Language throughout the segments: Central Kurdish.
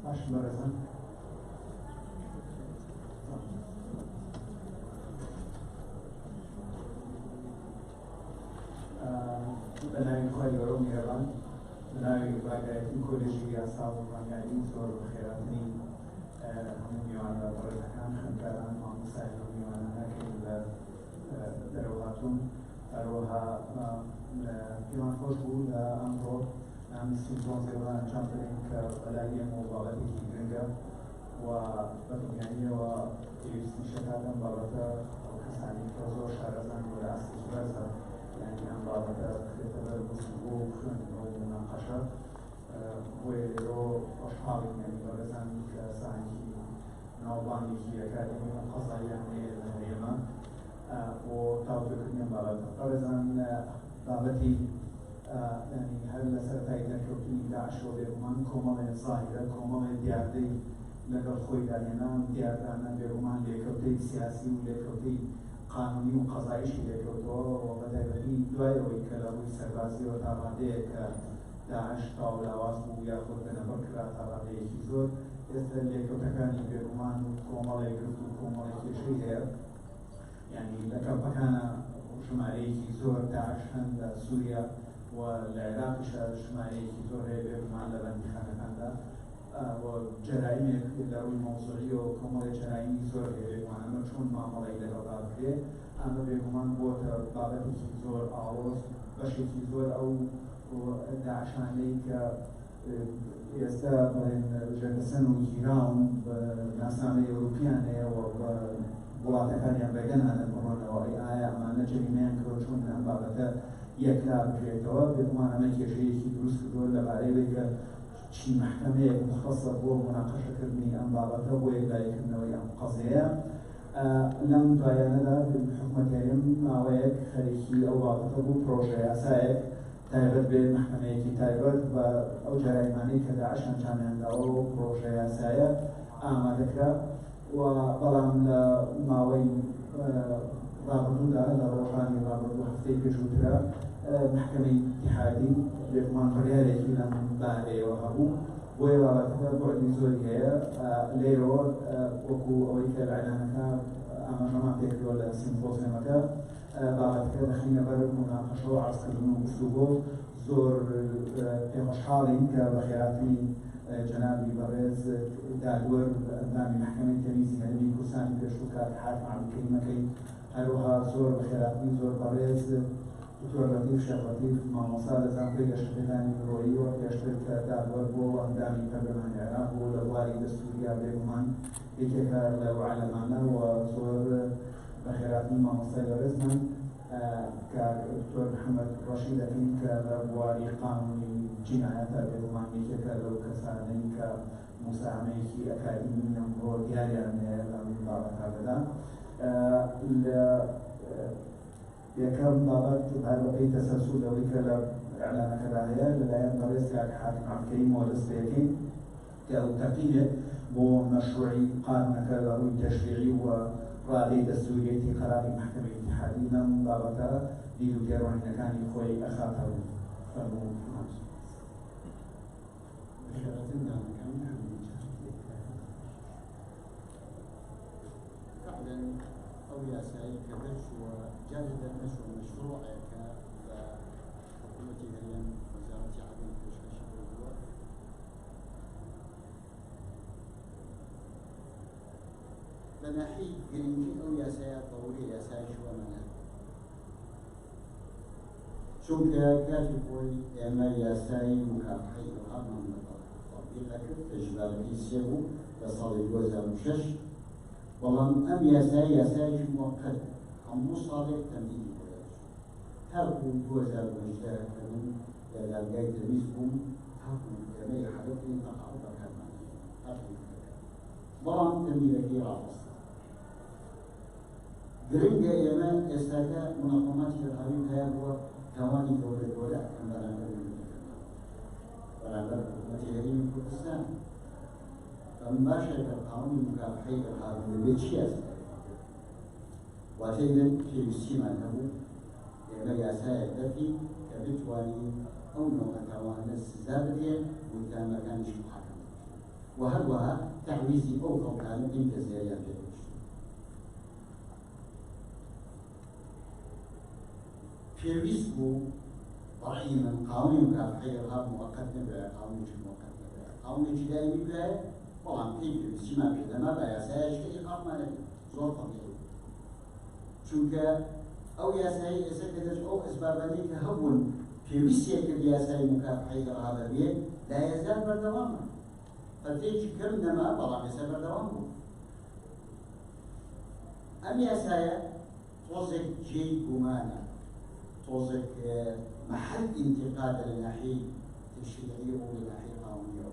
باش بەڕێزان بەناوی خۆی گەورە و میهرەبان بەناوی باگایەتی کۆلێژی یاسا و ڕاهنمایی زۆر بەخێراترین هەموو میوانە بەڕێزەکان خوێندکاران مامۆستای هەموو میوانانەکەی لە دەرەوە هاتوون هەروەها پێمان خۆش بوو لە ئەمڕۆ ئەم سیمپۆزیۆمە ئەنجام بدەین کە بەلای ئێمە بابەتێکی گرنگە و بەدڵنیاییەوە پێویستی شەکاتم بابەتە ئەو کەسانی کە زۆر شارەزان و لە ئاستی سوورەزە یعنی ئەم بابەتە بخرێتە بەر گفتوگۆ و خوێندنەوە و مناقەشە بۆیە لێرۆ خۆشحاڵین یعنی بەڕێزانی کە ساینسی ناوبانێکی ئەکادمی ئەم قەزاییان هەیە لە ئێمە بۆ تاوتۆکردنیان بابەتە بەڕێزان بابەتی يعني هل سرتاي ذكرتي داعش وبيرومان كومال ظاهرة كومال دياردي لقل خوي دارينا دياردانا بيرومان ليكوتي سياسي وليكوتي قانوني وقضائي ليكوتو وبدأ بدي دواي ويكلامي سربازي وتابعدي داعش طاولة واسمو ياخذ بنبر كرا تابعدي كيزور يستر ليكوتكاني بيرومان كومال يكوتو كومال كيشري يعني لكن بكان شمالي كيزور داعش عند سوريا والعراق الشمالي زور هيبه مع لبنان خانه وجرائم لو الموضوعيه وكمال جرائم زور هيبه وانا چون معامله الى بابكه اما بيگمان بوت بابتی زور آوز باشی زور او داعشانی که استا بین جنسن و ایران ناسنامه اروپیانه و وڵاتەکانیان بەگەنانە بڕۆنەوە ئایا ئەمانە جەریمەیان کردووە چۆن ئەم بابەتە یەکلا بکرێتەوە بێگومان ئەمە کێشەیەکی دروست کردووە لەبارەی کە چی محکەمەیەک مختصە بۆ مناقەشەکردنی ئەم بابەتە بۆ یەکلایەکردنەوەی ئەم قەزەیە لەم دوایانەدا حکوومەتیاریم ماوەیەک خەریکی ئەو بابەتە بوو پرۆژە یاسایەک تایبەت بێ محکەمەیەکی تایبەت بە ئەو جەرایمانەی کە داعش ئەنجامیانداوە و پرۆژە یاسایە ئامادەکرا و بەڵام لە ماوەی ڕابردوودا لە ڕۆژانی ڕابردوو هەفتەی پێشووترا محکەمەی ئیتیحادی بێگومان بڕیارێکی لەم بارەیەوە هەبوو بۆیە بابەتەکە بۆعدی زۆری هەیە لێرەوە وەکو ئەوەی کە لەعلانەکە ئاماژەمان پێکردووە لە سیمپۆزیۆمەکە بابەتەکە دەخینە بەر مناقەشە و عەرزکردن و گفتوگۆ زۆر پێخۆشحاڵین کە بەخێراتنی جنابی بەڕێز دادوەر ئەندامی محکەمەی تەمیزی هەرێمی کوردستانی پێشوو کات حاکم عەبدولکەریمەکەی هەروەها زۆر بەخێراتنی زۆر بەڕێز دکتۆر لەطیف شێخ لەطیف مامۆستا لە زانکۆی گەشتەکانی مرۆییەوە پێشتر کە دادوەر بۆ ئەندامی پەرلەمانی عێراق بۆ لە بواری دەستوریە بێگومان یەکێکە لەو عالەمانە و زۆر بەخێراتنی مامۆستای بەڕێزمان کە دکتۆر محەممەد ڕەشید دەکەین کە لە بواری قانونی جینایەتە بێگومان یەکێکە لەو کەسانەی کە موساهمەیەکی ئەکادیمی ئەمڕۆ دیاریان هەیە لەم بابەتانەدا لە یەکەم بابەت هەروەکەی تەسەلسول لەوەی کە لە ئەعلانەکەدا هەیە لەلایەن بەڕێز کاک حاکم عەبدولکەریم وەدەستپێکەین کە ئەو تەقییدێک بۆ مەشروعی قانونەکە لە ڕووی تەشریعی و ڕادەی دەستوریەتی قەراری محکەمەی ئیتیحادی لەم بابەتە دید و گێڕانینەکانی خۆی ئەخاتە و فەرموو فعلا أو ياساي كدرس وجاهد نشر مشروع كحكومة هريان وزارة عدن كشكش الوضوء بناحي جرينجي أو ياساي ضروري ياساي شو منها شو كاتي بوي أما ياساي مكافحة إرهاب من لكن تجبال في سيبو لصالي الوزارة وشش بەڵام ئەم یاسایەکی موقت هەموو ساڵێک تەمدیدی بۆ هەر بوو 2018کردن لە دادگای تەمیز بووم هەبوو کەمەی حەدەفی تەقاعد بەکارمانی بەڵام تەمدیدەکەی ڕاوەستە گرنگە ئێمە ئێستاکە منەظەماتی ئیرهابی هەیە بووە تاوانی گەورە ئەم بەرامبەر حکوومەتی هەرێمی کوردستان فمن باشا قانون مكافحة الإرهاب البيت شيء وأتينا في السيما له لما يساعد الدفي كبتواني أو نوع كوان السزابية وكان ما كانش محاكمة وهروها تعويزي أو خلقان إنك زيادة بيروش في ويسبو رأي من قانون مكافحة الإرهاب مؤقت نبرا قانون مؤقت نبرا قانون جدائي نبرا طبعا في بسيما بيدا ما بقى يسايش كإقام مالك زور طبيعي چونك أو يساي إسكتش أو أسبابني كهون في ويسيا كالياساي مكافحة الإرهاب بيه لا يزال بردواما فتيجي كرنا ما طبعا يسال بردوامه أم يسايا توزك جي قمانا توزك محل انتقاد للناحية التشريعية وللناحية القانونية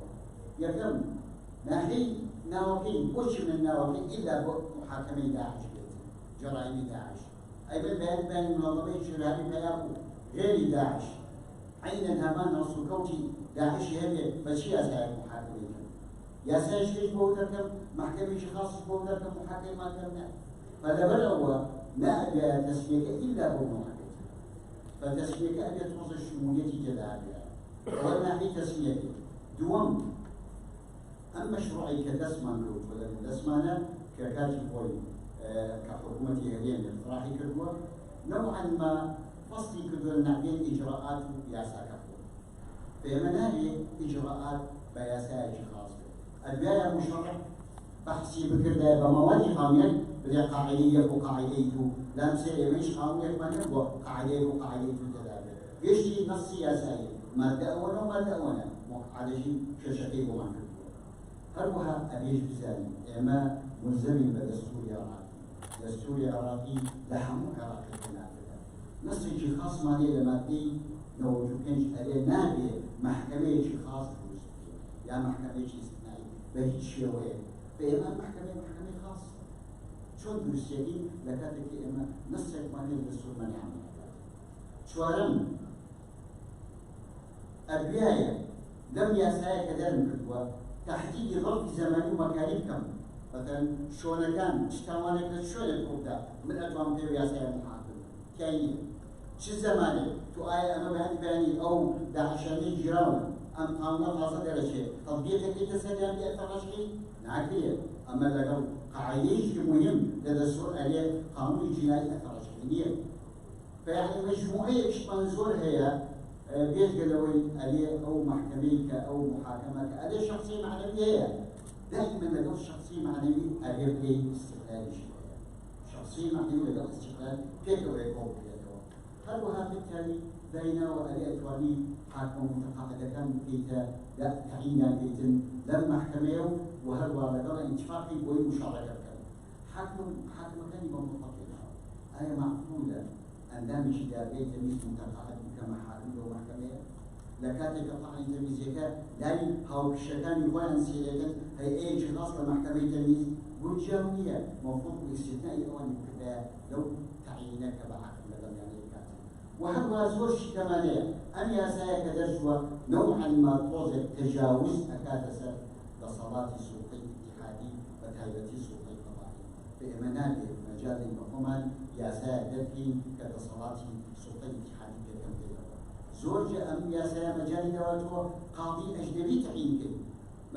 يكرم ناحية ناوكي وش من الناوكي إلا محاكمة داعش جرائم داعش أي بالبيان بين المنظمة الشرعية كياكو غير داعش عين الهمان رسول كوتي داعش هي بشي يسايا محاكمة ياسايش ليش بودركم محكمة خاص بودركم محاكمة كمنا فلبلغوا ما أبي تسميك إلا بمحاكمة فتسميك أبي توصل الشمولية جدارية وأنا في تسميك دوم أما مشروعي كدسمان لوت ولا دسمانة ككاتب بوي كحكومة هدين اقتراحي كدوا نوعا ما فصلي كدوا نعمل إجراءات ياسا كفو فمناهي إجراءات بياسايش خاصة البيئة المشرع بحثي بكرة بمواد قانونية بدي قاعدية وقاعديته لا مسير مش قانونية ما نبغى قاعدية وقاعديته كذا بيشتي نص سياسي مادة أولى ومادة أولى على شيء كشكي وما هروها أبيش بزاني إما ملزمين بدستور العراقي دستور العراقي لحم عراقي كنافذة نص شيء خاص مالي لمادي لو جبنش عليه نابي محكمة شيء خاص يا محكمة شيء بهيج شوية فإما محكمة خاصة شون درسيتي لكاتك إما نصك مالي الدستور ما نعمل شوارم البداية لم يسعى كدر كدوا تحديد ظرف زماني ومكاني كم مثلا شون كان اشتوانك شون الكودا من أجوام ديو يسعى المحاكم كاين شو زماني تو آية أما بهاني أو داعشاني جيران أم قانون خاصة درجة تطبيق كي تسجل بأكثر شيء نعكيه أما لو قاعديش مهم لدستور عليه قانون الجنائي أكثر شيء فيعني مجموعية إيش منظور هي بيت قالوا عليه أو محكمة أو محاكمة عليه شخصية معنوية دائما لو الشخصية معنوية عليه في استقلال شوية شخصية معنوية لو استقلال كيف يكون هل وها بالتالي بين وآلية تواني حاكم متقاعدة كان بيتا لا تعيين بيتن لم محكمة وهل ولدر انتفاقي بوي مشاركة كان حاكم كان يبقى متقاعدة أي معقولة أن لا مش بيت مش متقاعد كما حاكم لو محكمة لكاتك طعن تمييزك لا هاو الشكان يوان سيرك هي أي خاص لمحكمة تمييز والجامعية مفروض باستثناء أوان كذا لو تعيينك بعقل لدم يعني وهذا زوج كمالية أن يسايا كدرجوا نوعا ما توزع تجاوز أكادسة لصلاة سلطي اتحادي وتهيئة سلطي قضائي بإمانات مجال المفهوم يسايا دركي كتصلاة سلطي اتحادي كتنفيذ زوج أم يسايا مجال دواته قاضي أجنبي تعيين كده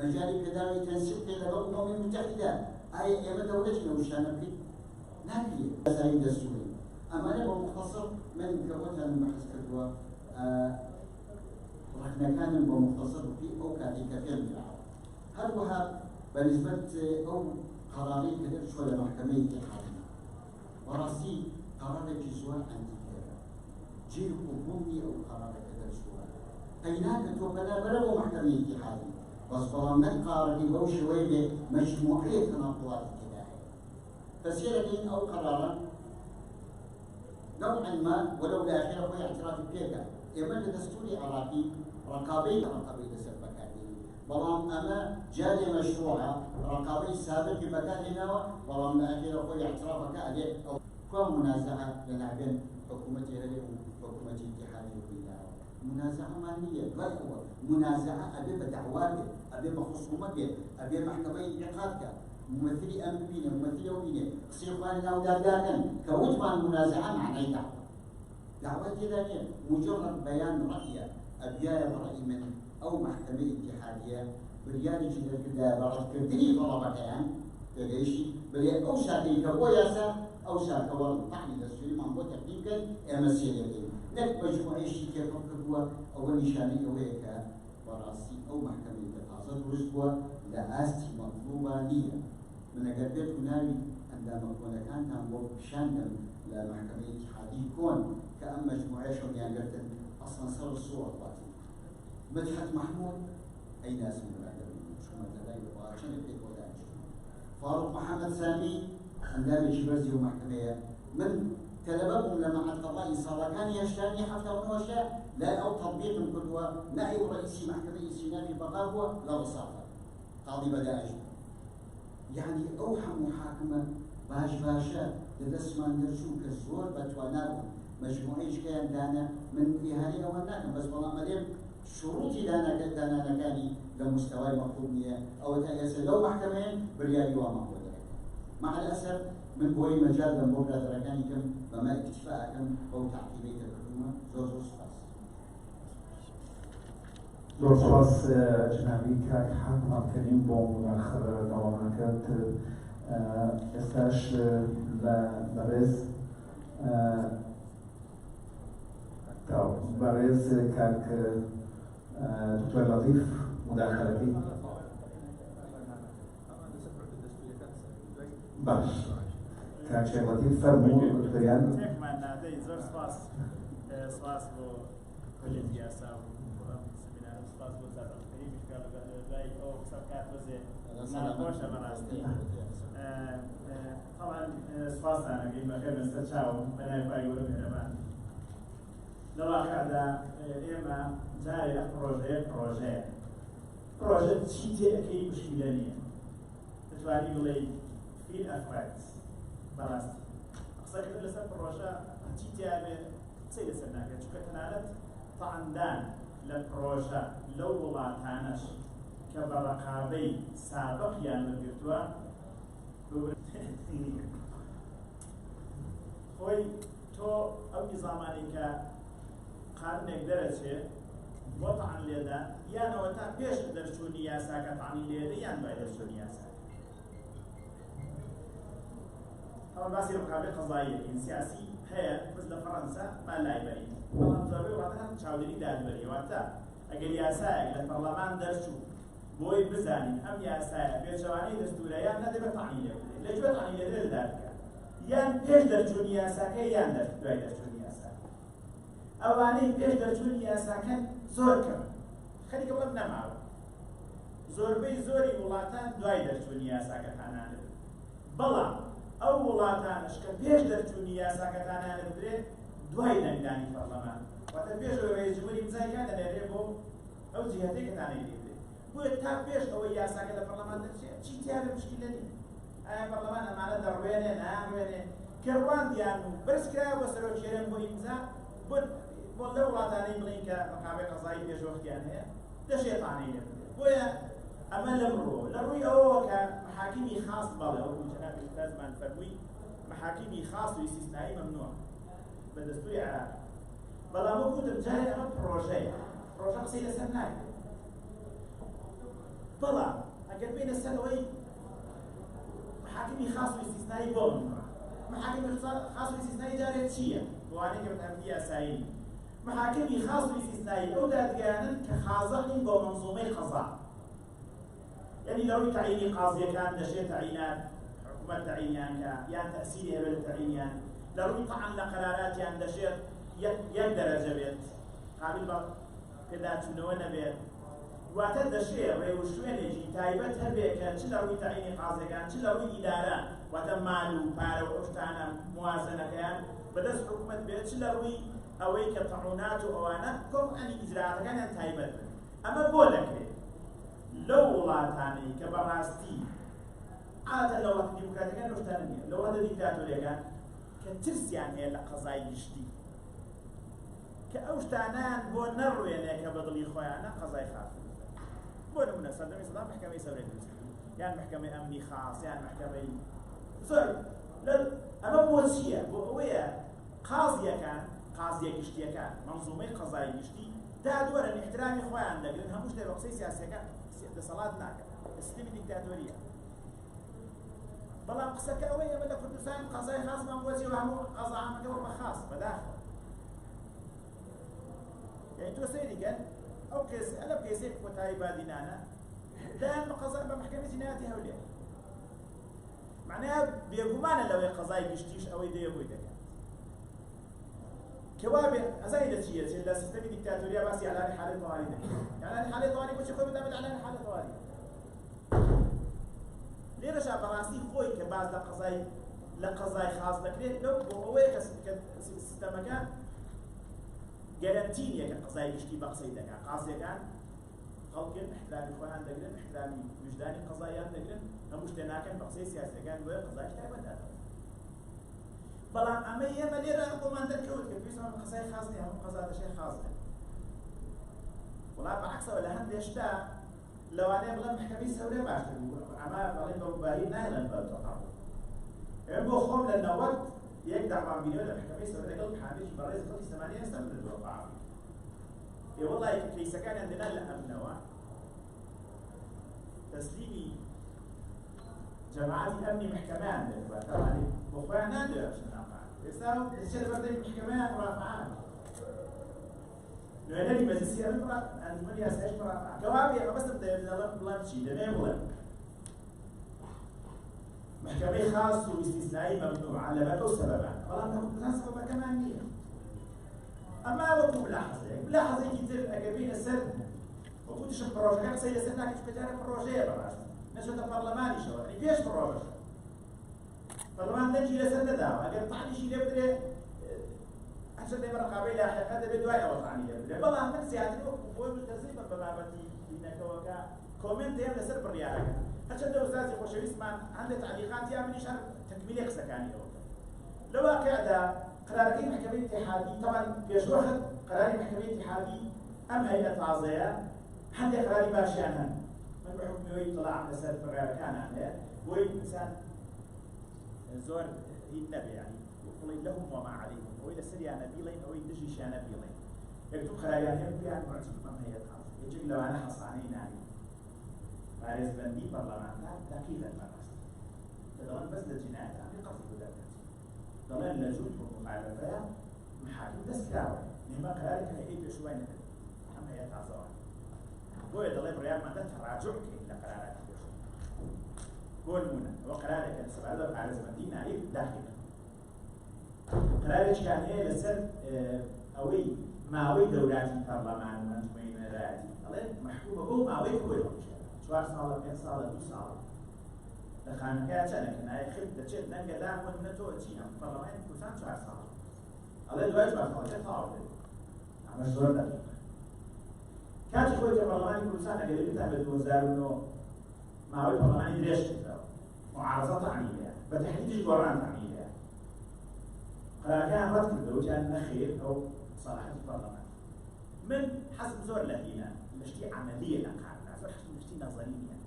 مجال كداري تنسيق كده الأمم المتحدة أي إما دولتنا وشانا بكي ناكي يسايا دستوري أما أنا بمختصر من كوتها المبحث كدوا رحنا كان بمختصر في أو كاتي كثير من العرب هل وها بالنسبة أو قراري كثير شوية محكمة اتحادية وراسي قرار جزوة عندي كذا جيل حكومي أو قرار كثير شوية أيناك توقنا بلغوا محكمة اتحادية بس بلان قراري أو شوية مجموعية تناقضات ابتدائية فسيرتين أو قرارا نوعا ما ولو لا خير هو اعتراف بيكا إما دستوري عراقي رقابي لسبكاتي بلان أما جاري مشروعة رقابي سابق بكاتنا بلان لا خير هو اعترافك عليه أو كم منازعة لنعبين حكومة هذه وحكومة اتحادية وإدارة منازعة مالية غير هو منازعة أبي بدعواتي أبي بخصومتي أبي محكمة انعقادك ممثلي أمبينا ممثلي أمبينا سيخواننا ودادانا كوجبان منازعة مع أي دعوة دعوة ثانية مجرد بيان رأي أبياء رأي من ئەو محکەمەی ئیتیحادیە بریارێکی دەرکردا بە ڕەتکردنی تەڵەبەکەیان تێگەیشتی بڵێ ئەو شاتەی کە بۆ یاسا ئەو شاتەوە تاقی دەستوریمان بۆ تەقدیم بکەن ئێمە سێرەکەین نەک مەجموعەیەشی تێکەڵ کردووە ئەوە نیشانەی ئەوەیە کە بەڕاستی ئەو محکەمەی کە تازە دروست بووە لە ئاستی مەطلوبە نییە من ئەگەر بێت و ناوی ئەندامە کۆنەکانتان بۆ پیشاندەم لە محکەمەی ئیتیحادی کۆن کە ئەم مەجموعەیە شەڵیان گرتن ئەسڵەن سەر سووە بڵاتن مدحت محمود ئەی ناسم برادەر چوومە دەلای بەڵاچەنە پێک بۆ دانیشتم فاروق محەممەد سامی ئەندامێکی بەرزی و محکەمەیە من تەلەبە بووم لە مەعهەد قەضایی ساڵەکانی هەشتانی هەفتەوەشە لا ئەو تەطبیقم کردووە نائب ڕئیسی محکەمەی ئیستینافی بەقا بووە لە ڕسافە قاضی بەداعش یعنی ئەو هەموو حاکمە باش باشە لە دەستمان دەرچوو کە زۆر بەتوانا بوو مەجموعەیەشکیان دانە من ئیهانەی ئەوە ناکەم بەس بەڵام ئەلێم شروطی دانانەکانی لە مستەوای مەطلوب نییە ئەوە تا ئێستا لەو محکەمەیە بریاری وامان بۆ دەکەن مع الأسف من بۆی مەجال دەم بۆ برادەرەکانی کەم بەمە ئیکتیفاکەم بەو تعقیبەی کە کردوومە زۆر زۆر سپاس زۆر سپاس جنابی کاک حاکم کەریم بۆ مداخلە دەوامەکەت ئێستاش بەڕێز کاک دکتۆر لەطیف مداخلەکەی باش کاک شێخ لەطیف فەرموو دکتۆریان تێکمان نادەی زۆر سپاس سپاس بۆ کولێتی یاسا و سبینار سپاس بۆ زارڕەکەری لای ئەو قسە بکات بەزێ ناخۆشە بەڕاستی طبعا سپاسانەکەی بەخێر بەستە چاو بەنای پای گەورە مێرەبان لە واقعدا ئێمە جارێ پرۆژەیە پرۆژە چی تێەکەی مشکلە نییە دەتوانی بڵێ فیل ئەفرات بەڕاستی قسەکرد لەسەر پرۆژە چی تیاێ قسەی لەسەر ناکرێت چونکە تەنانەت تەعاندان لە پرۆژە لەو وڵاتانەش کە بە ڕەقابەی سابقیان وەرگرتووە خۆی تۆ ئەو نیزامانی کە قانونێک دەرەچێت بۆ تەعان لێدا یانەوە تا پێش دەرچوونی یاساکە تەعانی لێدە یان دوای دەرچوونی یاساکە طبعا باسی ڕقابەی قەزاییەکەین سیاسی هەیە بس لە فەڕەنسا با لایبەری بەڵام زۆربەی وڵاتان چاودێری دادبەری واتە ئەگەر یاسایەک لە پەرلەمان دەرچوو بۆی بزانین ئەم یاسایە پێچەوانەی دەستورەیان نەدەبێت تەعیین لێ بکرێت لەکوێ تەعیین لێدرێت دادکات یان پێش دەرچوونی یاساکە یان دوای دەرچوونی یاساکە ئەوانەی پێش دەرچوونی یاساکە زۆر کەم خەریکە وەک نەماوە زۆربەی زۆری وڵاتان دوای دەرچوونی یاساکەتانانە بەڵام ئەو وڵاتانش کە پێش دەرچوونی یاساکەتانانە بدرێت دوای دەنگدانی پەرلەمان واتە پێش ڕێز جمهوری بزایکان دەنێرێ بۆ ئەو جیهەتەی کە تانەی لێ بۆیە تا پێش ئەوەی یاساکە لە پەرلەمان دەرچێت چی تیاە مشکلە نیە ئایا پەرلەمان ئەمانە دەڕوێنێ ناڕوێنێ کە ڕواندیان و بەرزکرا بۆ سەرۆکێرەن بۆ ئیمزا بۆ لە وڵاتانەی بڵین کە ڕقابەی قەزایی پێشوەختیان هەیە دەشێتانەی لێ بۆیە ئەمە لەم ڕۆ لە ڕووی ئەوەوە کە محاکمی خاص بەڵێ وەکو جەنابی ئوستازمان فەرمووی محاکمی خاص و ئیستیثنایی مەمنوع بە دەستوری عراق بەڵام وەکوتم جارێ ئەمە پرۆژەیە پرۆژە قسەی لەسەر ناکرێت بەڵام ئەگەر بینە سەر ئەوەی محاکمی خاص و ئیستیثنایی بۆ ممنوع محاکمی خاص و ئیستیثنایی جارێ چییە بۆوانەی کە بەتەنبی یاسایی محاکمی خاص و ئیستیثنایی ئەو دادگایانن کە خازەقین بۆ مەنزومەی قەزا يعني لو تعيين قاضي كان لشيء تعيينات حكومة تعيينيان يان تأثيرها بالتعيينيان لو طعن لقرارات يان لشيء يقدر جبت قابل بق كذا تنونا بيت واتد الشيء ويوشوين يجي تايبتها بك شلوي تعيين قاضي كان شلوي إدارة وتمالو بارو أفتانا موازنة كان بدس حكومة بيت شلوي أويك طعونات وأوانا كم أني إجراءات كان تايبت أما بولك لو وڵاتانی کە بەڕاستی عادە لە وڵاتی دیموکراتیەکان شتان نییە لە وڵاتە دیکتاتۆریەکان کە ترسیان هەیە لە قەزای گشتی کە ئەو شتانیان بۆ نەڕوێنێ کە بە دڵی خۆیانە قەزای خاص بۆ نمونە سەردەمی سەدام محکەمەی سەورەی دروست یان محکەمەی ئەمنی خاص یان محکەمەی زۆر ئەمە بۆ چییە؟ بۆ ئەوەیە قازیەکان قازیە گشتیەکان مەنزومەی قەزای گشتی دادوەرن احترامی خۆیان دەگرن هەموو شتێک بە قسەی سیاسیەکە دەسەڵات ناکەن سیستمی دیکتاتۆریە بەڵام قسەکە ئەوەی ئەمە لە کوردستان قەزای خاصمان بۆچی و هەموو قەزاعامەکە وەربە خاص بەداخەوە یعنی تۆ سەیریکەن ئەو کێس ئەلە کێسێک کۆتایی بادینانە دایان بە قەزا بە محکەمەی جینایەتی هەولێر معناها بێگومانە لەوەی قەزای گشتیش ئەوەی دەیە بۆی دەکات کەوا بێ ئەزای لە چیە لە سیستەمی دیکتاتۆریا باسی ئەعلانی حالەی تەواوی دەکەن ئەعلانی حالەی تەواوی بۆچی خۆی بەدەمێت ئەعلانی حالەی تەواوی لێرەشا بەڕاستی خۆی کە باز لە قەزای خاص دەکرێت لەو بۆ ئەوەیە کە سیستەمەکە گەرەنتینیە کە قەزای گشتی بە قسەی دەکات قاسیەکان خەڵکن احترامی خۆیان دەگرن احترامی وجدانی قەزاییان دەگرن هەموو شتێ ناکەن بە قسەی سیاسیەکان بۆیە قەزای تایبەتدارەوە بەڵام ئەمە ئێمە لێرە بۆمان دەرکەوت کە پێویستمان بە قسەی خاص نیە هەموو قەزا دەشێ خاص بێت وڵام بەعەکسەوە لە هەندێک شتا لەوانەیە بڵێن محکەمەی سەورێ باشتر بوو ئەمە بەڵێن بە مباری نایڵێن بە تەقاڕ ئێمە بۆ خۆم لە 90 یەک داوام بینیوە لە محکەمەی سەورێ لەگەڵ محامێکی بەڕێز خەڵکی سەمانیە هەستم بردووە بەعامی وڵای کەیسەکانیان دێنا لە ئەمنەوە تەسلیمی جەماعەتی ئەمنی محکەمەیان دەکوات تەوانێ بۆ خۆیان نادوێت شتناقان ئێستا دەچێت بەردەی محکەمەیان ڕافعان نوێنەری مەجلیسی ئەنجومەنی یاساییش ڕافعان کەوا بێ مەبەستم دەوێت دەڵێم بڵێم چی دەمێ بڵێم محکەمەی خاص و استیثنایی مەمنوعە لەبەر ئەو سەبەبان بەڵام لە کوردستان سەبەبەکەمان نییە ئەما وەکو ملاحەزەیەکی تر ئەگەر بینە سەر وەکوتیشم پرۆژەکە قسەی لەسەر ناکەی چونکە جارێ پرۆژەیە بەڕاستی نەچۆتە پەرلەمانیشەوە یعنی پێش پرۆژەشە پەرلەمان دەنجی لەسەر نەداوە ئەگەر تاعنیشی لێ بدرێ ئەچە دێمە ڕقابەی لاحقە دەبێت دوای ئەوە تاعنی لێ بدرێ بەڵام من زیاتر وەکو بۆی ملتەزیم بە بابەتی دینەکەوەکە کۆمنت دێم لەسەر بڕیارەکە هەرچەندە ئوستازی خۆشەویستمان هەندێک تعلیقاتیان منیشان تەکمیلی قسەکانی ئەوە لە واقعدا قرارەکەی محکەمەی اتحادی طبعا پێشوەخت قراری محکەمەی اتحادی ئەم هەیئە تازەیە هەندێک قراری باشیان هەن من بە حکمیەوەی تەڵاعم لەسەر قرارەکانان هەیە بۆی ئینسان زۆر هیچ نەبێ یعنی بڵێن لەهم وما عەلەیهم ئەوەی لەسەریانە بیڵێن ئەوەی دژیشیانە بیڵێن یەک دوو قراریان هەیە بیان معجب ئەم هەیئە تازە یەکێک لەوانە حەسانەی نانی پارێزبەندی پەرلەمانتان دەقیقەن بەڕاستی دەڵێن بەس لە جینایەتانی قەزی بۆ دەکات دەڵێن لە جوود بۆ مخالفەیە محاکم دەستکراوە نێمە قرارێک هەیەی پێشوای نەکرد ئەم هەیە تازەوە بۆیە دەڵێ بڕیارماندا تەراجع بکەین لە قراراتی پێشوو بۆ نمونە ئەوە قرارێکە لەسەر بە پارێزبەندی نایب داخلە قرارێکیان هەیە لەسەر ئەوەی ماوەی دەوراتی پەرلەمان و ئەنجومەنی نوێنەرایەتی دەڵێن مەحکومە بۆ ماوەی خۆی هەڵبژێرە 4 ساڵە 5 ساڵە 2 ساڵە لە خانەکەیان چەندێکە نایەخت دەچێت نەنگەدان وە منەتەوە چینە پەرلەمانی کوردستان 4 ساڵە ئەڵێ دوای 4 ساڵەکە تەواو دێت ئەمە زۆر دەقیقە کاتی خۆی کە پەرلەمانی کوردستان ئەگەر بتان لە 2009 ماوەی پەرلەمانی درێژ کردەوە معارەزە تەعنیلەیە بە تەحدیدیش گۆڕان تەعنیلەیە قرارەکەیان ڕەت کردەوە وتیان نەخێر ئەو سەلاحەتی پەرلەمان من حەزم زۆر لە هینە لە شتی عەمەلیە لە قانونا زۆر حەزم لە شتی نەزەری نییە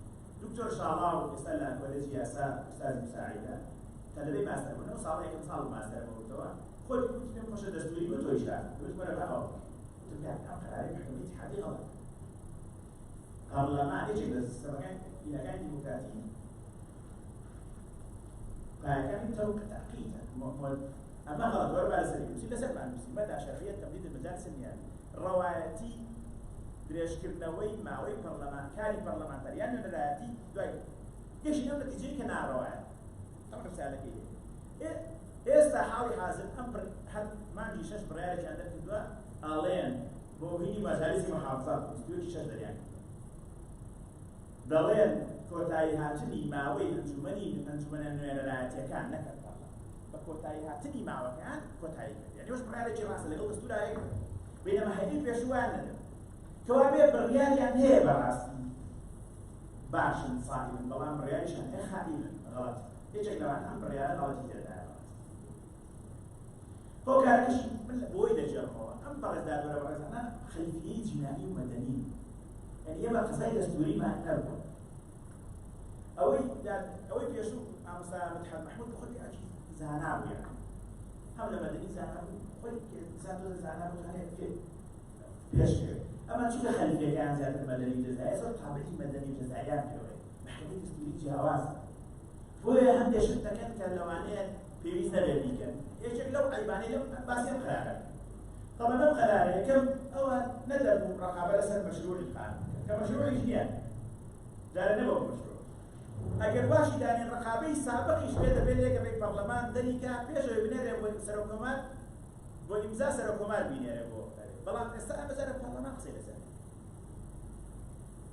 دکتۆر شاڵاو ئێستا لە کۆلێجی یاسا ئوستاز مساعیدە کە لەبێ ماستەربوونەوە ساڵی یەکەم ساڵ ماستەربووتەوە خۆی گوتی پێم خۆشە دەستوری بۆ تۆی شار گوت وەرە بە ئەوە وتم ئەم قەراری محکەمەی اتحادی غەڵەت پەرلەمان یەکێک لە سیستەمەکان دینەکانی دیموکراتی قایەکانی تەوقع تەحقیقە أما غلط ولا بعد سريع بس لا سبب عن مدى شرعية تمديد المجالس النيابي روایتی درێژکردنەوەی ماوەی پەرلەمانکاری پەرلەمانتاریان نوێنەرایەتی دوای گەشتی ئەم نەتیجەی کە ناڕەوایە ئەم ڕسالەکەی ئێستا حاڵی حازر ئەم هەر مانگی 6 بڕیارێکیان دەرکردووە ئاڵێن بۆ هینی مەجالیسی مەحافزات کۆنستیتیوشی 6 دەریان دەڵێن کۆتایی هاتنی ماوەی ئەنجومەنە نوێنەرایەتیەکان نەکرد بە کۆتایی هاتنی ماوەکان کۆتایی کرد یعنی ئەوش بڕیارێکی ڕاستە لەگەڵ دەستوورایە بینەمە هەیەی پێشوایان نەدەن کەوا بێ بڕیاریان هەیە بەڕاستی باشن ساحبن بەڵام بڕیاریشان هەیە خائینن غەڵەت هیچێک لەوان ئەم بڕیارە غەڵەتی تێدایە بۆ کارەکەش من بۆی دەجێڕمەوە ئەم پەڕێزداربەرە بەڕێزانە خەلیفەیەی جینایی و مەدەنی یعنی ئێمە قسەی دەستووریمان نەبووە ئەوەی پێشوو ئامۆستا مدحەت محموود خۆی ئاجی زانا بوو یعنی هەم لە مەدەنی زانا بوو خۆی زانۆ زانا بوو هەیە پێشکرد ئەمە چونکە خەلیفەکان زیاتر مەدەنی جەزایە زۆر تابعی مەدەنی جەزاییان پێوەیە محکەمەی دەستوری جیاوازە بۆیە هەندێک شت دەکەن کە لەوانەیە پێویست نەبێت بیکەن یەکێک لەو عیبانەی لەم باسی ئەم قەرارە طبعا لەم قەرارە یەکەم ئەوە نەدەبوو ڕقابە لەسەر مەشروعی قانون کە مەشروعی نییە جارە نەبوو مەشروع ئەگەر باشی دانین ڕقابەی سابقیش پێ دەبێت لێگەڕێی پەرلەمان دەریکا پێشەوەی بنێرێ بۆ سەرۆکۆمار بۆ ئیمزا سەرۆکۆمار بینێرێ بۆ بەڵام ئێستا ئەمە جارە پەرلەمان قسەی لەسەر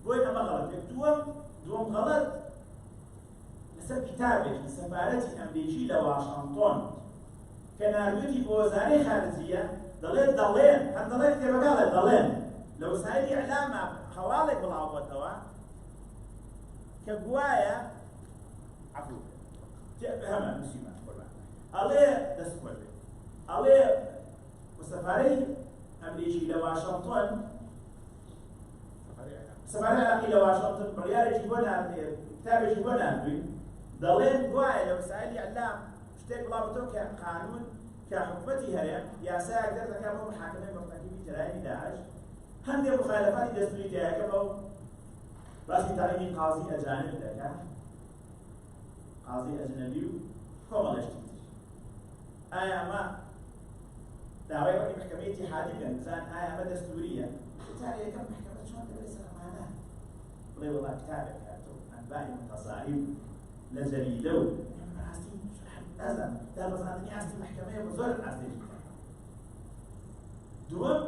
بۆی ئەمە غەڵەت دووەم غەڵەت لەسەر کتابێکی سەفارەتی ئەمریکی لە واشنطن کە ناردووی بۆ وەزارەی خارجیە دەڵێن هەر دەڵێن کتێبەکەڵێ دەڵێن لە وسایلی ئیعلامە هەواڵێک بڵاو بۆتەوە کە گوایە عەفو هەمە مسیمان قوربان ئەڵێ دەست بۆ ئەڵێ سەفارەی ئەمریکی لە واشنطن سەفارەی عێراقی لە واشنطن بڕیارێکی بۆ ناردوێ کتابێکی بۆ ناردووی دەڵێن گوایە لە وسایلی ئیعلام شتێک بڵاو بۆتەوە کە قانون کە حکومەتی هەرێم یاسایەک دەردەکات بۆ محاکمەی مرتەکیبی جەرایمی داعش هەندێک مخالفاتی دەستوری تایەکە بەو باسی تعیینی قازی ئەجانب دەکات قازی ئەجنەبی و کۆمەڵێشتی ئایا ئەمە داوای وەکی محکەمەی ئیتیحادی بکەن بزان ئایا ئەمە دەستوریە جارێ یەکەم محکەمە چۆن دەبێت سەر ئەمانە بڵێ وەڵا کتابێک هاتۆ ئەنباعی متەصاعب لە جەریدە و ڕاستی نازانم دابەزاندنی ئاستی محکەمەیە بۆ زۆر ئاستێکی دووەم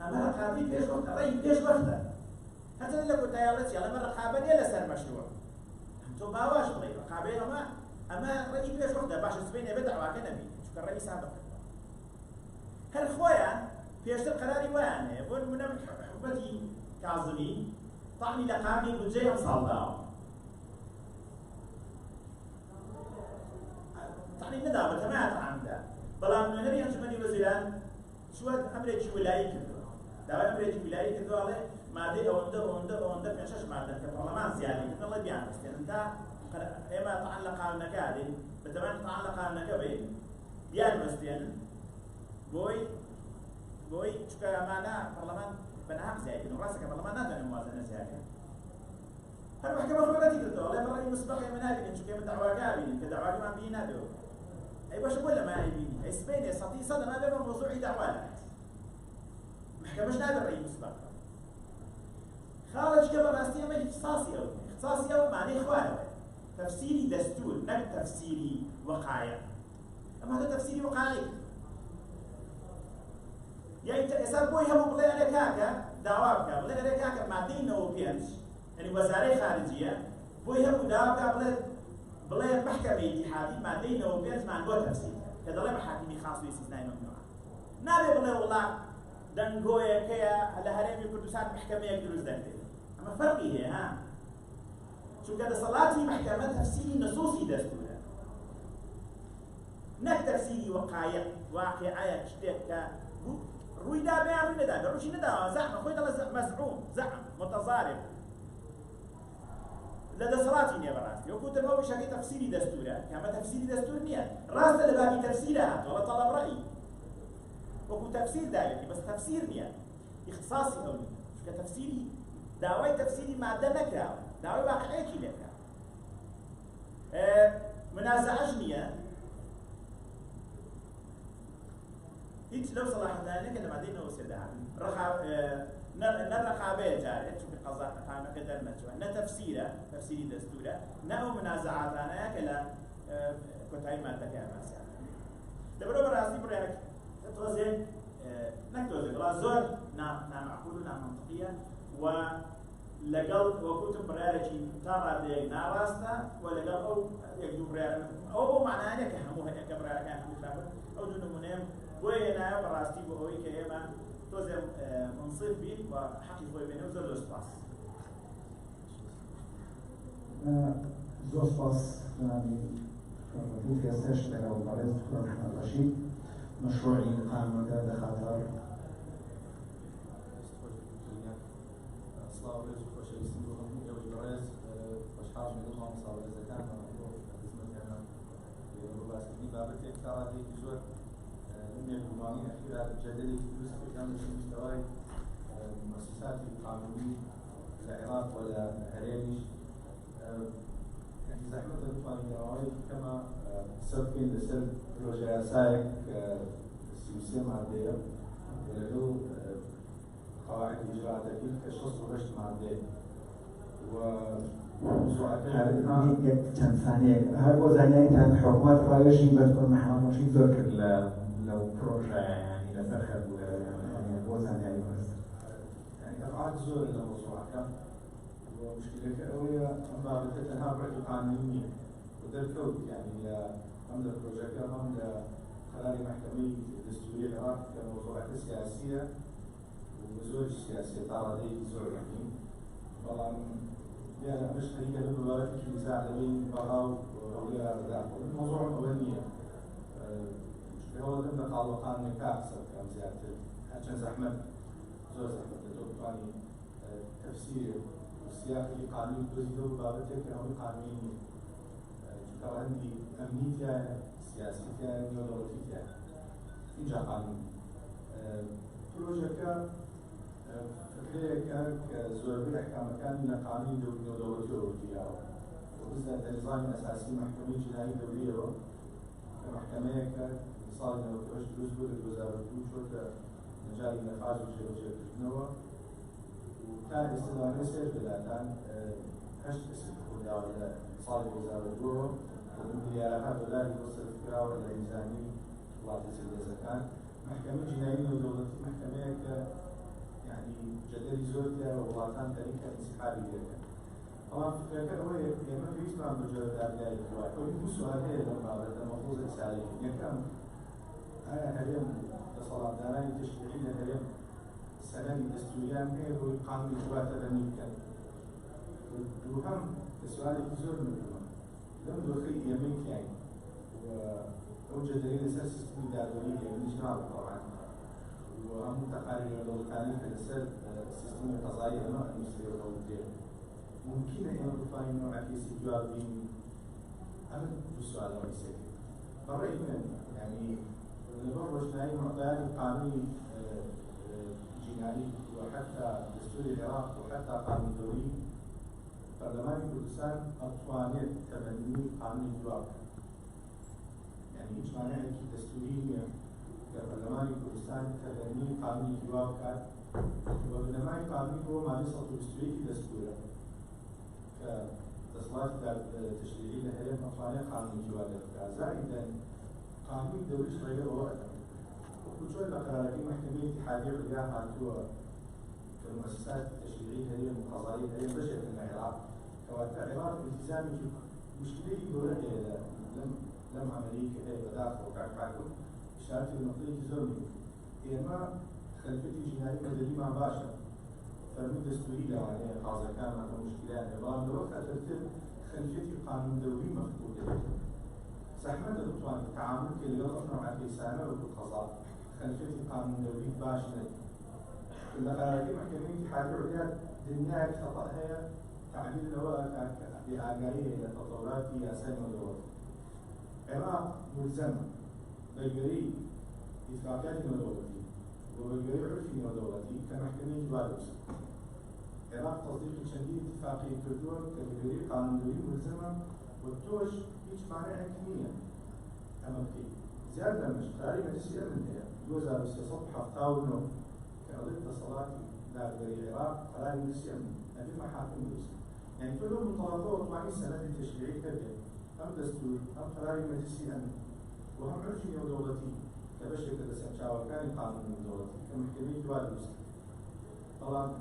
ئەمە ڕقابەی پێش وەختە ڕێی پێش وەختە هەتا لە کۆتاییاڵەتی ئەمە ڕقابە نیە لەسەر مەشروع تۆ باواش بڵێ ڕقابەی ئەمە ڕێی پێش وەختە باشە سبەی نەبێت داواکە نەبی چونکە ڕێی سابق هەر خۆیان پێشتر قەراری وایان هەیە بۆ نمونە حکومەتی کاظمی طعنی لە قانونی بودجەی ئەم ساڵ داوە طعنی نەدا بەتەمایە طعندا بەڵام نوێنەری ئەنجومەنی وەزیران چووە ئەمرێکی ویلایی کردووە داوای ئەمرێکی ویلایی کردووە ئەڵێ مادەی ئەوەندە پێنج شەش مادەن کە پەرلەمان زیادی کردن ئەڵێ بیان بستێنن تا ئێمە طعن لە قانونەکە دێن بەتەمایە طعن لە قانونەکە بێت بیان بستێنن بۆی چونکە ئەمانە پەرلەمان بەنەهاق زیادکردن ڕاستەکە پەرلەمان ناتوانێت موازنە زیادکەن هەر محکەمە خۆی کردەوە ئەڵێ ئەمە ڕێی مسبەق ئێمە نابینین چونکە ئێمە داواکە بینین کە داواکەمان بینی نابێەوە ئەی باشە بۆ لەمە ئەیبینی ئەی سبەینێ سەدی سەد ئەمە بێ بە مۆزوعی داوا نات محکەمەش نابێت ڕێی مسبەق خاڵەچکە بەڕاستی ئەمە اختصاصی ئەو اختصاصی ئەو معنەی خوارەوە تەفسیری دەستور نەک تەفسیری وەقایع ئەمە تەفسیری وەقایع یعنی ئێستا بۆی هەموو بڵێ ئەرێ کاکە داوا بکە بڵێ ئەرێ کاکە مادەی 95 یعنی وەزارەی خارجیە بۆی هەموو داوا بکە بڵێ محکەمەی ئیتیحادی مادەی 95 مان بۆ تەفسیر کە دەڵێ محاکمی خاص و استثنای ممنوع نابێ بڵێ وڵا دەنگۆیەکەیە لە هەرێمی کوردستان محکەمەیەک دروست دەکرێت ئەمە فەرقی هەیە ها چونکە دەسەڵاتی محکەمە تەفسیری نصوصی دەستورە نەک تەفسیری وەقایع واقعەیە شتێک کە روی دا بیان روی ندا روشی ندا زعم خوی دل مزعوم زعم متضارب لدى صلاتي نيا براسي وكنت ما بشكل تفسيري دستورة كما تفسيري دستور نيا راس لبابي تفسيرها ولا طلب رأي وكنت تفسير دايري بس تفسير نيا اختصاصي أولي كتفسيري داوي تفسيري مادة نكرا داوي واقعي كي نكرا منازعة نيا هیچ لەو سەلاحەتانەیە کە لەمادەی نەوەسێدان نەڕقابەیە جارێت چونکە قەزاقەکە دەرنەچوە نە تەفسیرە تەفسیری دەستورە نە ئەو منازعاتانەیە کە لە کۆتایی مادەکەیان باسییان لەبەرەوە بەڕاستی بڕێک تۆزێ نەک تۆزێ بەڵام زۆر نامەعقول و نامەنطقیە و لەگەڵ وەکوتم بڕیارێکی تا ڕادەیەک ناڕاستە و لەگەڵ ئەو یەک دوو بڕیار ئەو بۆ معنایە کە هەموو هەیەکە بڕیارەکان هەموو خراپن ئەو دوو نمونەیەم بۆیە هێنایە بەڕاستی بۆ ئەوەی کە ئێمە تۆزێ منصف بین و حەقی خۆی بێنێ و زۆر سوپاس زۆر سپاس جنابی ڕەفیق ئێستاش لەگەڵ بەڕێز دکتۆر محەممەد ڕەشید مەشروعی قانونەکە دەخاتە سڵاو ڕێز و خۆشەویستی بۆ هەموو ئێوەی بەڕێز خۆشحاڵم لەگەڵ مامۆستا بەڕێزەکانەوە بۆ خزمەتیانە بۆ باسکردنی بابەتێک تا ڕادەیەکی زۆر نمێک گومانی ئەخیرا جەدەلێکی دروست کردان لە مستەوای المؤسسات القانونية العراق ولا هريمش يعني زحمة القانونية كما سبقين لسر بروجة سايك السيوسية معدية ولدو قواعد إجراء تكليف كشخص ورشت معدية چند ثانیه هر وزنی تن حکومت رایشی بتکن محمد ماشین زور کرد لو پروژه يعني لسخر يعني وزنی بس يعني أبعاد زور للموضوع كان ومشكلة كأوية أما بتتنها بعد قانونية وده الكود يعني هم البروجيكت هم قرار محكمة دستورية العراق كموضوعات سياسية وزوج سياسية تعرضي زور يعني طبعا يعني مش خلينا بالوقت في نزاع بين بقاء وأولياء الرجال الموضوع الأولانية هو ضمن قالوقان نكاح كان زيادة عشان زحمة زور زحمة يعني تفسير السياق القانوني بزيدو بابتك أو قانوني كان عندي أمنيتها سياسيتها نيولوجيتها في جا قانون بروجيكا فكرة كزوربي أحكام كان من قانون نيولوجي أوروبية وبالذات النظام الأساسي محكمة جنائية دولية كمحكمة كمثال نوتوش جزء الوزارة وشوت مجال النقاش وشيء نوع وكان استدامة سير بلادان هشت استخدام على صالح وزارة الجوع ومن ديارها دولار يوصل الفكرة ولا إنساني الله تسير زكاة محكمة جنائية ودولتي محكمة يعني جدري زورتها ووطن تاريخها انسحابي لها. طبعا فكرة هو يما في اسمها مجرد أبناء الجوع ويكون سؤال هي لما المفروض السالك يكام أنا هريم تصلى دارين تشريعية هريم السنة الدستوريان هي هو القانون الجوع تبني كان وهم السؤال يزور منه لم دخل يمين كاين ووجد دليل أساس سيستم دارونية من إجماع طبعا وهم تقارير دولتاني في السر السيستم القضائي أنا المصري والدولتين ممكن أن يكون نوع في استجواب بين أنا السؤال الرئيسي فرأيي يعني نظام رجنائي معطيات القانون الجنائي وحتى دستور العراق وحتى قانون دولي برلمان كردستان أطوانيت تبني قانون الجواب يعني إيش معناه دستورية كبرلمان كردستان تبني قانون الجواب كان وبرلمان قانون هو ما يصل دستوري في دستوره كتصوات تشريعية لهرم أطوانيت قانون الجواب زائدا قانون دولي شرعي وقتا وكل بقرارات محكمة اتحادية غيرها عندها كمؤسسات تشريعية هي وقضائية هي بشر في العراق كواتعراق التزامي مشكلة دولة لم عملية كده بداخل وكعكاكم إشارة النقطية زوري هي ما خلفتي جنائية مدنية مع باشا فرمي دستورية عليها خاصة كان معها مشكلات نظام الوقت ترتب خلفتي قانون دولي مخطوطة زحمة الأطوان التعامل كي يغفر مع الإنسان والقضاء خلفتي قانون دولي باشا القرارات محكمة اتحاد العليا دنيا خطأ هي تعديل الهواء بآجارية إلى تطورات سياسية ودولية. العراق ملزمة بالجري اتفاقيات ودولتي وبالجري عرفي ودولتي كمحكمة جوالوس. العراق تصديق شديد اتفاقية كردون كبالجري قانون دولي ملزمة والتوش هيش معناها كمية أمامكي. زيادة مش قراري مجلس الأمن هي يوزع بسياسات حفتاونو قضية اتصالات داخل العراق قرار مجلس الأمن هذه محاكم روسيا يعني كلهم مطالبات وطبعا السند التشريعي كبير أم دستور أم قرار مجلس الأمن وهم عرفي ودولتي كبشر كذا سنشاور كان قانون من دولتي كمحكمة جوال روسيا طبعا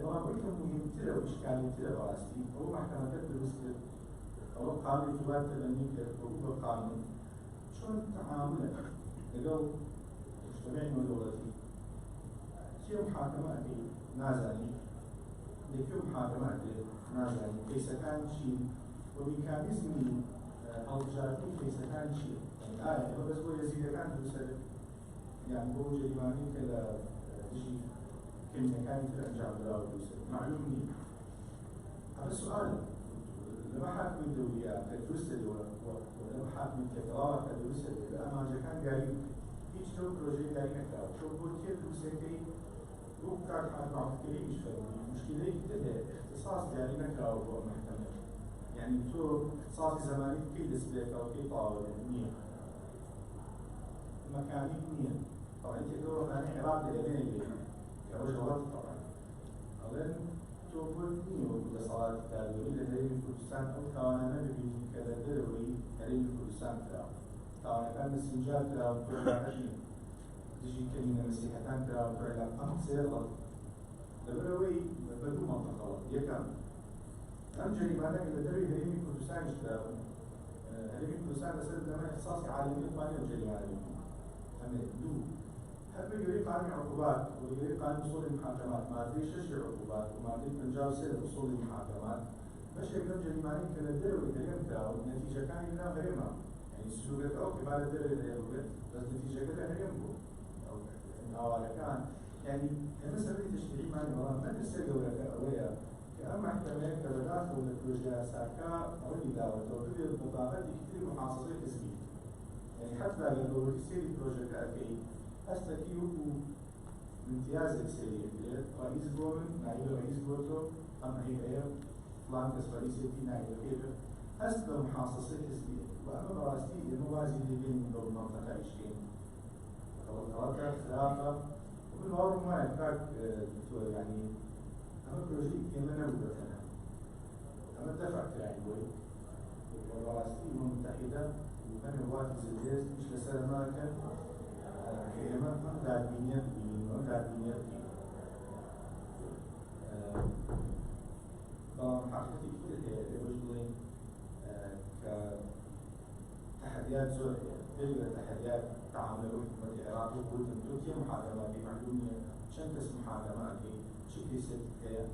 طبعا قلت مهم ترى وإشكال ترى براسي هو محكمة روسيا أو قانون جوال تبني كهو قانون شلون تعاملك لقوا مجتمعين ودولتي كيف محاكمة نازلي لكيف محاكمة نازلي كيف كان شيء وميكانيزم الجاري كيف كان شيء يعني بس هو يزيد كان بسبب يعني هو جريماني كلا شيء كم كان ترجع بلا معلوم لي هذا السؤال لما حاكم الدولية كدرسل ولما حاكم كقرار كدرسل لما كان قريب هیچ نوع پروژه‌ای در این نکرد. چون بود که روسیه وكان حاكم عبد الكريم مش فاهم مشكلة كده اختصاص يعني نكرة أو محتمل يعني تو اختصاص زماني كل سبيك أو كل طاولة نية مكاني نية طبعا كده يعني عراق لدينا يا رجل غلط طبعا أولاً تو بني وكل صلاة تابعي لديه كردستان أو كوانا نبي كذا دروي هرين كردستان ترى كوانا كان السنجاب ترى وكل عشرين تجي كلمة مسيحتان ترى وكل أمر سيغلط دروي بدو منطقة غلط يكمل أهم جريمة إذا دري هرين كردستان ترى هرين كردستان أسأل زمان اختصاصي عالمي إقبالي وجريمة عالمي أنا دو هل يريد قانون عقوبات ويريد قانون أصول المحاكمات ما في شش عقوبات وما في بنجاو سير أصول المحاكمات باش يكون جريماني كلا ديرو يتكلم تاعو النتيجة كان لنا غيرنا يعني السلوكات أو قبالة ديرو يتكلم بس نتيجة كده غيرنا أو على كان يعني مثلا تشريعي معني والله ما تستدعي ولا كأوية كأما احتمال كبداخل البروجيا ساكا أو الإدارة توكل البطاقات كتير محاصصة حزبية يعني حتى لو تسير البروجيا كأكيد أستكيو امتياز السيد رئيس بومن نائب رئيس بوتو أما هي فلان كس رئيس في نائب كيف أستكيو محاصصة حزبية وأما براستي الموازي اللي بين دول المنطقة عشرين توقعات خلافة وبالوار ما يحتاج يعني أما بروجي يمنع وبتنا أما دفع كرايبوي وبراستي متحدة وكان الوقت زلزال مش لسلامة كان كلمة داربينية داربينية طبعا حقيقة كده هي رجلين كتحديات زورية تلقى تحديات تعامل حكومة العراق وقلت تركيا محاكمات معلومية شنكس محاكمات شكل ست هي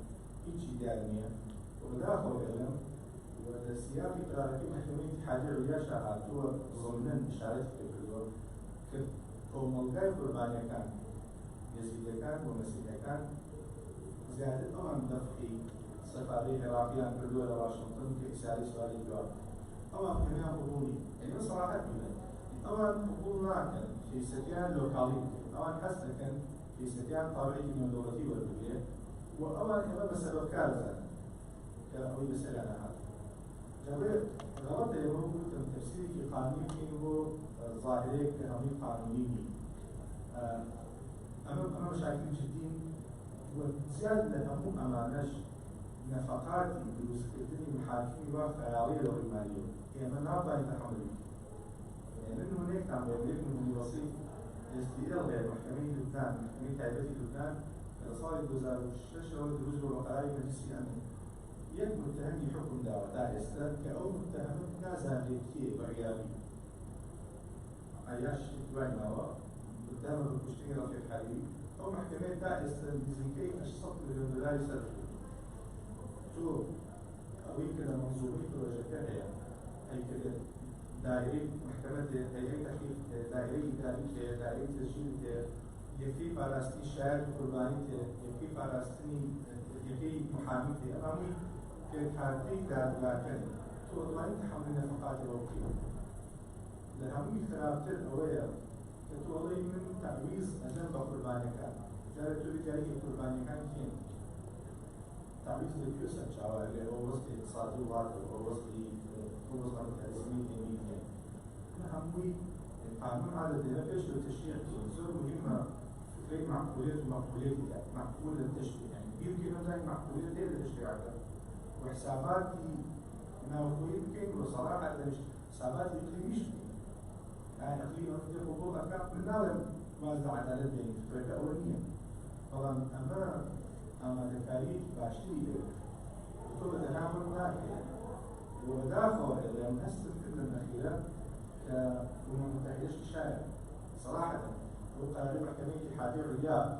إيجي دارمية وبداخل العلم والسياق قرارة محكمة اتحادية عليا شاهد هو ضمن إشارة الكلور كومالجاي قربانية كان يزيد كان ومسيح كان زيادة أمام دفعي سفاري عراقيان كردوا إلى واشنطن كإسالي سؤالي الجواب أمام كمان قبولي يعني بصراحة كده أمام قبول راكن في ستيان لوكالي أمام حسن كان في ستيان طابعي من دولتي والدولية وأمام إمام بسبب كارثة كأوي مسألة أنا هذا جابر غلط يقولون تفسير في قانون هو ظاهري كهمي قانوني أمام مشاكل جدين وزيادة لهم أمانش نفقات دروس كتير محاكم وخيالية والمالية هي من رابطة يتحمل يعني لأنه هناك تعمل من وسيط SDL غير محكمة لبنان محكمة تعبئة لبنان صار 2006 دروس وقرائي مجلسي أمني يك متهم يحكم دعوة دائسة كأو متهم نازل لكي وعيابي عياش اتباعنا قدام المشتغل في الحالي أو محكمة دائسة بزنكي أشصط للمدلاء يسرفوا شو أوي كده منظومي بروجكتها هي كده دائري محكمة هيئة تحقيق دائري إداري دائري تسجيل يكفي فاراستي شاهد قرباني يكفي فاراستني يكفي محامي أمامي كحاكي دادلاكن توضعين تحمل نفقات الوكيل لهمي خرابتر أويا كتوضعين من تعويز أجنب قرباني كان جارة تولي جاري قرباني كان كين تعويز لكيوسا شعوى اللي هو وسط اقتصادي واضح هو وسط قرب الأزمين إمينيا لهمي القانون على الدنفش والتشريع زور مهمة فكرة معقولية ومقبولية معقولة التشريع يعني يمكن أن تكون معقولية غير التشريع وحساباتي ناوي يمكن وصراحة حساباتي إقليميش يعني إقليم أنت حقوق أفكار من نعلم ماذا عدالة بين فكرة أولية طبعا أما تكاليف باشتري وطول تناول ناحية ودافع إلى مؤسسة الفتنة الأخيرة كأمم المتحدة الشاعر صراحة وقال محكمة اتحادية عليا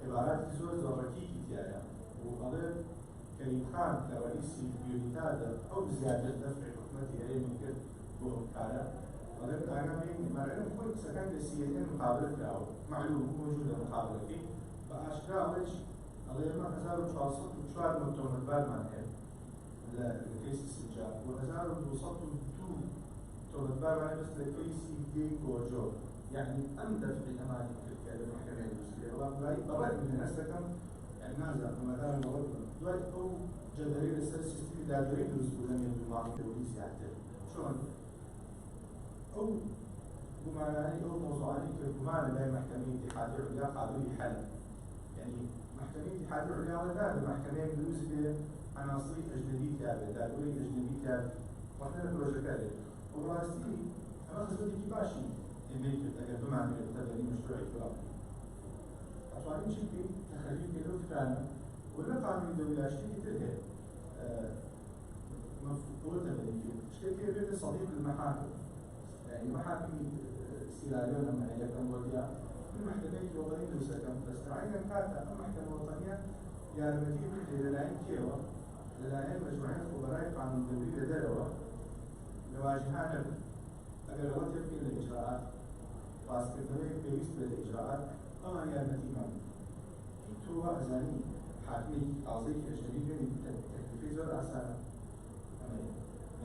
عبارات زوج وركيكي تيانا وقال كريم خان كرئيس يونيتادا أو بزيادة دفع حكومتي عليه من كده وكالة وقال أنا ما أنا كل سكان السياسيين مقابلة أو معلوم موجودة مقابلة فيه فأشكال الله ما هزار وشاصل وشوار متهم البالمان لكيس السجاد وهزار وصلت تو البالمان بس لكيس دي كوجو يعني أمدى في الأمان في المحكمة الدستورية وبرأي من أسلكم يعني نازع مثلا دلوقتي أو جدري لسه سيستم دادري الدستور لم يكن معه دولي سياسي شلون أو بمعنى أو موضوعاني كبمعنى لا محكمة اتحادية عليا قابل للحل يعني محكمة اتحادية عليا لا محكمة بالنسبة عناصر أجنبية تابعة دادري أجنبية تابعة وإحنا البروجكت هذا وراستي أنا خصوصي كيفاشي إنك أجر بمعنى تبني مشروع إقرار أطلعين شيء تخليه كيلو فكرنا ولا قانون الدولة شيء كتير مفروض تبني شيء كتير صديق المحاكم يعني محاكم سيراليون لما هي كمبوديا المحكمة الوطنية لوسكم بس عينا كانت المحكمة الوطنية يا المدينة للاين كيوا للاين مجموعة خبراء قانون الدولة لدروا لواجهان أجر وقت في الإجراءات فاسكتوري بيست بالإجراءات أما هي النتيجة تو أزاني حاكمي قاضي أجنبي من تكليف زر أسانا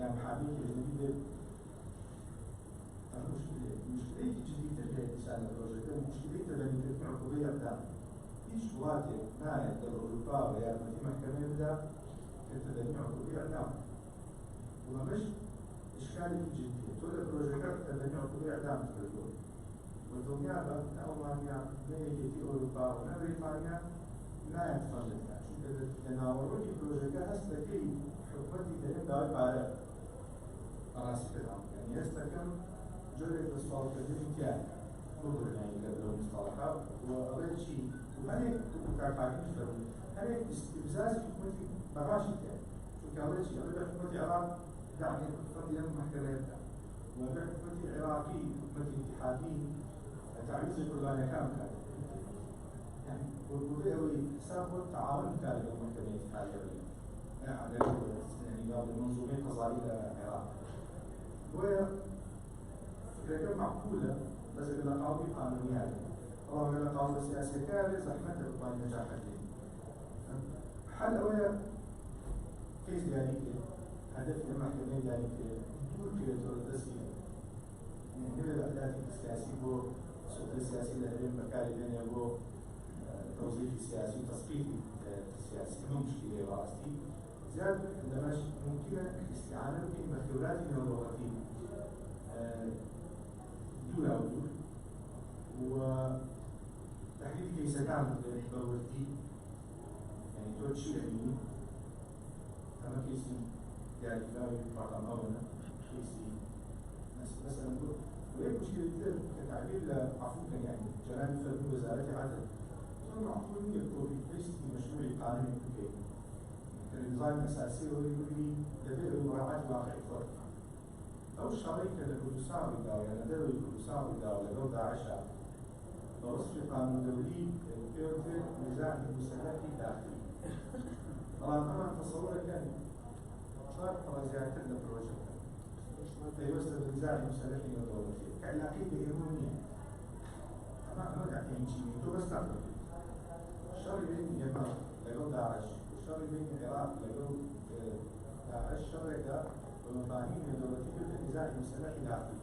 يعني حاكمي أجنبي مشكلة جديدة في لسان البروجكت مشكلة تبني تلك عقوبية أبدا إيش واجه ناية الأوروبا ويا في محكمة بدا تبني عقوبية أبدا ومش إشكالي جدي طول البروجكت تبني عقوبية أبدا تقول والدنيا بقى ألمانيا نيجي أوروبا وأمريكا ناية تفرجتها شو تناولوا البروجكت هستكي حكومتي تهم داوي على راسي كلام يعني هستكم جرد مصطلح كذا نقول يعني قبل المصطلحات وأول شيء وهني كعقارين فرد هني استفزاز حكومتي براشد يعني شو كأول شيء أول حكومتي عراق يعني فرد يوم محكمة وأول حكومتي عراقي حكومتي اتحادي تعريف القرآن كامل يعني وبدأوا يساووا التعاون كان بين محكمة اتحادية يعني قبل المنظومة قضائية العراق فكرة معقولة بس إذا قاضي قانونيات طبعا إذا قاضي سياسي كامل زحمة القضاء نجاح الدين حل أولا كيس يعني هدف المحكمة يعني دور كده التسكين يعني هنا الأداة السياسي هو السلطة السياسية لدى المكان اللي هو توظيف السياسي وتصفيف السياسي كمان مشكلة رأسي زاد عندما ممكن الاستعانة بخبرات نيورولوجية دون وجود وتحديد كيس كامل للضرورتي يعني تقول شيء علمي كما كيسي يعني لا رقم أولا كيسي مثلا نقول وهي مشكلة كتعبير عفوا يعني جلال فرد وزارة عدل ثم عفوا يكتب بيست مشروع قانوني كبير النظام الأساسي هو يقول لي لديه مراعاة واقع الفرد أو الشريك اللي يساوي داو يعني لديه يساوي داو لديه داعشة ووصف قانون دولي كيف نزاع المسلحي داخلي طبعا أنا تصور كان صار زيادة البروجكت فيوصل النزاع المسلحي والدولي كعلاقية بإيرانية أنا قاعد يمشي تو بس تعرف الشر بين اليمن لديه داعش والشر بين العراق لديه داعش الشر ده والمفاهيم الدولية في النزاع المسلحي داخلي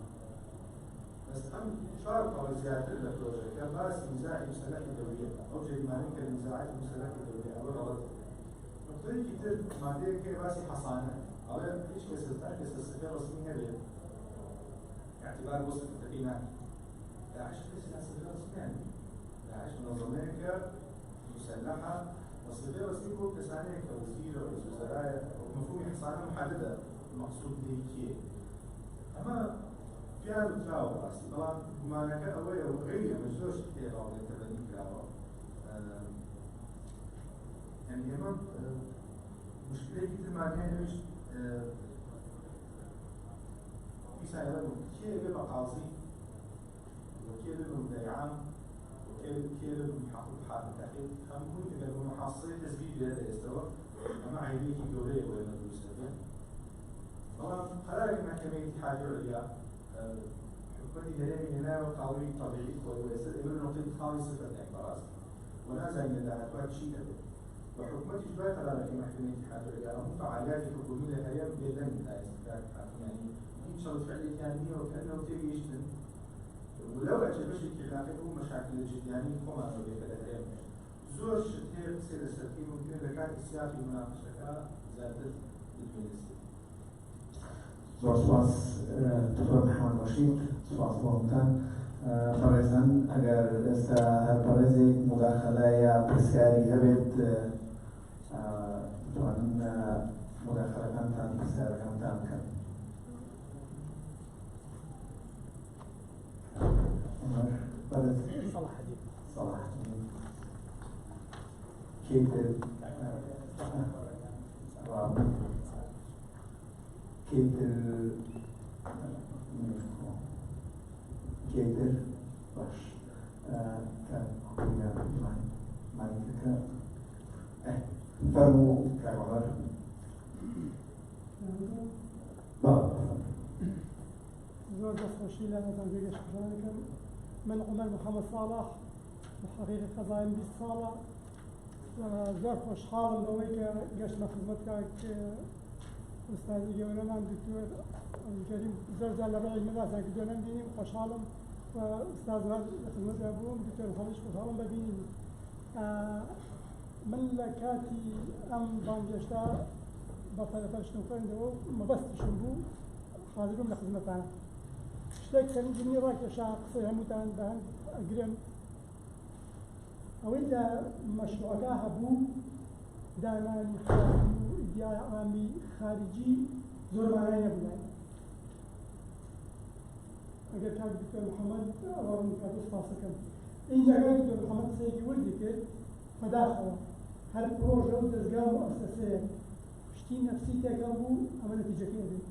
بس أم شرط أو زيادة البروجكت كان بس النزاع المسلحي الدولية أو جريمانية كالنزاعات المسلحي الدولية أو غلط نقطة كتير مادية كي راسي حصانة أو إيش كسر السفير رسمية ليه اعتبار وصف التقييمات داعش ليس سفير رسمي داعش منظمة مسلحة والسفير رسمي هو كسانة كوزير أو رئيس وزراء ومفهوم حصانة محددة المقصود به كي أما كانوا تلاوة راسي طبعا ما كان أولي وغير مجزوش كثير أو للتبني تلاوة يعني كمان مشكلة كتير ما كانش في سائلة كيف يبقى قاضي وكيف يبقى مدعي وكيف يبقى محقق حاكم تحقيق خمون إذا محصلة تسبيل بهذا يستوى أما عينيك دورية ولا مدرسة طبعا قرار المحكمة الاتحادية العليا حكمتي هذه هنا قوي طبيعي ويسر إلى نقطة خالصة الاعتراض ونازع من الدعوات شيء وحكمتي جبال قرار المحكمة الاتحادية العليا هم فعاليات الحكومية الحالية بدلا من الاستقرار الحاكم يعني إن شاء الله فعل ثانية وكأنه تيجي يشتم ولو أجبش الكلاقي هو مشاكل الجدياني كما نبي كده زور شتير سير السكين ممكن لكان السياق المناقشة زادت بالمنسي. زور سپاس دکتۆر محەممەد بەشیر سپاس بۆتان بەڕێزان ئەگەر ئێستا هەر بەڕێزێک مداخەلە یا پرسیاری هەبێت دەتوانن مداخەلەکانتان پرسیارەکانتان بکەن. بەڕێز صلاح الدین كيتر كيتر باش كان قوية مع الفكرة فرموا كعمر زور خوشی لنا تنبیه شکرانه کن من عمر محمد صالح بحقیقة قضايا 20 ساڵە زۆر خۆشحاڵم بەوەی کە گەشتمە خزمەتکار ئوستازی گەورەمان دکتۆر کەریم زۆر جار لە ڕێی مەباسان کردووە نەمبینیم خۆشحاڵم و ئوستاز لە خزمەتدا بووم دکتۆر خەڵیش خۆشحاڵم بەبینیم. من لە کاتی ئەم بانگێشتا بە پەرەپەرشتن خوێندەوە مەبەستیشم بوو حاضرم لە خزمەتان شتێک سەرنجنی ڕاکێشا قسەی هەمووتان بە هەند ئەگرم ئەوەی لە مەشروعەکە هەبوو دانانی حاکم و ئیدیای عامی خارجی زۆر مانای نەبوو. ئەگەر کاک دکتۆر محەممەد ئەوەم کات سپاسەکەم اینجا کاک دکتۆر محەممەد قسەیەکی وردی کرد بەداخەوە هەر پرۆژە و دەستگا و مؤسسەیەک پشتی نەفسی تێکەڵ بوو ئەمە نەتیجەکەی دێت